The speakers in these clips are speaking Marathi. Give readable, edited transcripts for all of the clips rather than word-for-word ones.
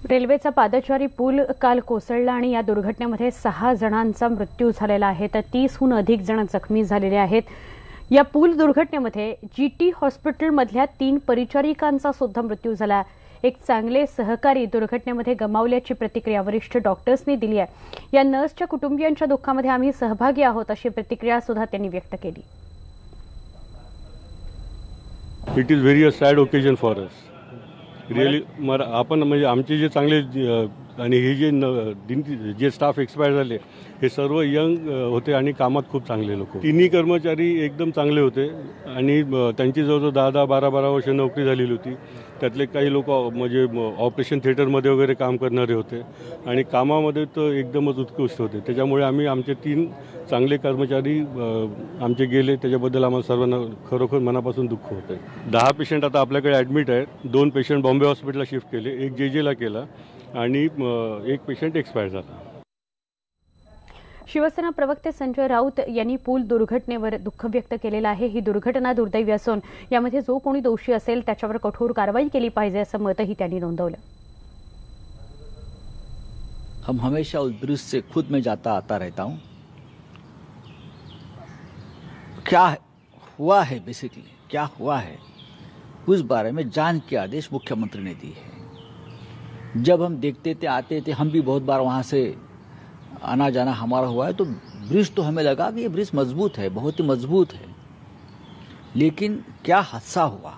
रेल्वेचा पादचारी पूल काल कोसळला आणि या दुर्घटनेमध्ये 6 जणांचा मृत्यू झालेला आहे तर 30हून अधिक जण जखमी झालेले आहेत। या पूल दुर्घटनेमध्ये जीटी हॉस्पिटलमधल्या 3 परिचारिकांचा सुद्धा मृत्यू झाला। एक चांगले सहकारी दुर्घटनेमध्ये गमावल्याची प्रतिक्रिया वरिष्ठ डॉक्टर्सनी दिली आहे। या नर्सच्या कुटुंबियांच्या दुःखामध्ये आम्ही सहभागी आहोत अशी प्रतिक्रिया सुद्धा त्यांनी व्यक्त केली। It is very sad occasion for us really. आपण म्हणजे आमचे जे चांगले आणि हे जे स्टाफ एक्सपायर झाले हे सर्व यंग होते आणि कामात खूप चांगले लोक। तिन्ही कर्मचारी एकदम चांगले होते आणि त्यांची जवळजवळ 10-12 वर्ष नोकरी झालेली होती। त्यातले काही लोक म्हणजे ऑपरेशन थिएटरमध्ये वगैरे काम करणारे होते आणि कामामध्ये तर एकदमच उत्कृष्ट होते। त्याच्यामुळे आम्ही आमचे 3 चांगले कर्मचारी आमचे गेले, त्याच्याबद्दल आम्हाला सर्वांना खरोखर मनापासून दुःख होतं आहे। 10 पेशंट आता आपल्याकडे ॲडमिट आहेत। 2 पेशंट बॉम्बे हॉस्पिटलला शिफ्ट केले, एक जेजेला केला आणि एक पेशंट एक्सपायर झाला। शिवसेना प्रवक्ते संजय राऊत यांनी पूल दुर्घटनेवर दुःख व्यक्त केलेलं आहे। ही दुर्घटना दुर्दैवी असून यामध्ये जो कोणी दोषी असेल त्याच्यावर कठोर कारवाई केली पाहिजे असं मतही त्यांनी नोंदवलं। हम हमेशा उस ब्रिज से खुद में जाता आता रहता हूं। क्या हुआ है, बेसिकली क्या हुआ है उस बारे में जांच के आदेश मुख्यमंत्री ने दी है। जब हम देखते थे, आते थे, हम भी बहुत बार वहां से आना जाना हमारा हुआ है, तो ब्रिज तो हमें लगा कि ये ब्रिज मजबूत है, बहुत ही मजबूत है, लेकिन क्या हादसा हुआ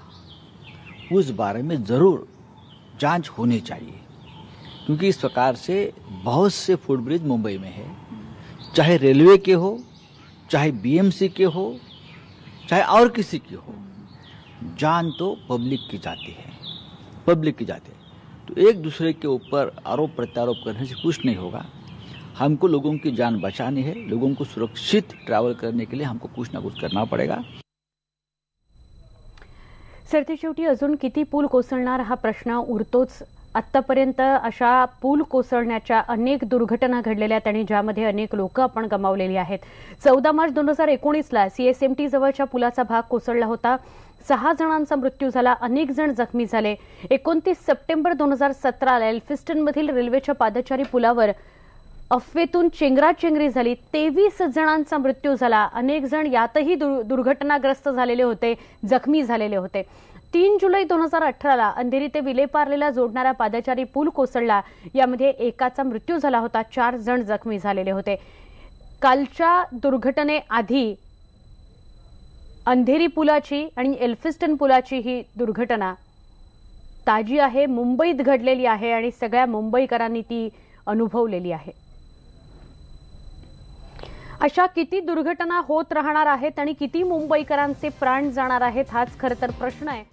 उस बारे में जरूर जांच होनी चाहिए, क्योंकि इस प्रकार से बहुत से फुटब्रिज मुंबई में है, चाहे रेलवे के हो, चाहे बीएमसी के हो, चाहे और किसी की हो, जान तो पब्लिक की जाती है, पब्लिक की जाती है। तो एक दूसरे के ऊपर आरोप प्रत्यारोप करने से कुछ नहीं होगा। हमको लोगों की जान बचानी है, लोगों को सुरक्षित ट्रैवल करने के लिए हमको कुछ ना कुछ करना पड़ेगा। सरतेशेवटी अजून किती पूल कोसळणार हा प्रश्न उरतोच। आतापर्यंत अशा पूल कोसळण्याच्या अनेक दुर्घटना घडलेल्या आणि ज्यामध्ये अनेक लोक आपण गमावलेली आहेत। 14 मार्च 2019ला सीएसएमटी जवळच्या पुलाचा भाग कोसळला होता। 6 जणांचा मृत्यू झाला, अनेक जण जखमी झाले। 29 सप्टेंबर 2017ला एल्फिस्टनमधील रेल्वेच्या पादचारी पुलावर अफवेतून चेंगराचेंगरी झाली, 23 जणांचा मृत्यू झाला। अनेक जण यातही दुर्घटनाग्रस्त झालेले होते, जखमी झालेले होते। 3 जुलै 2018ला अंधेरी ते विलेपार्लेला जोडणारा पादचारी पूल कोसळला, यामध्ये एकाचा मृत्यू झाला होता, 4 जण जखमी झालेले होते। कालच्या दुर्घटनेआधी अंधेरी पुलाची आणि एल्फिस्टन पुलाची ही दुर्घटना ताजी आहे, मुंबईत घडलेली आहे आणि सगळ्या मुंबईकरांनी ती अनुभवलेली आहे। अशा किती दुर्घटना होत राहणार आहेत आणि किती मुंबईकरांचे प्राण जाणार आहेत हाच खरं तर प्रश्न आहे।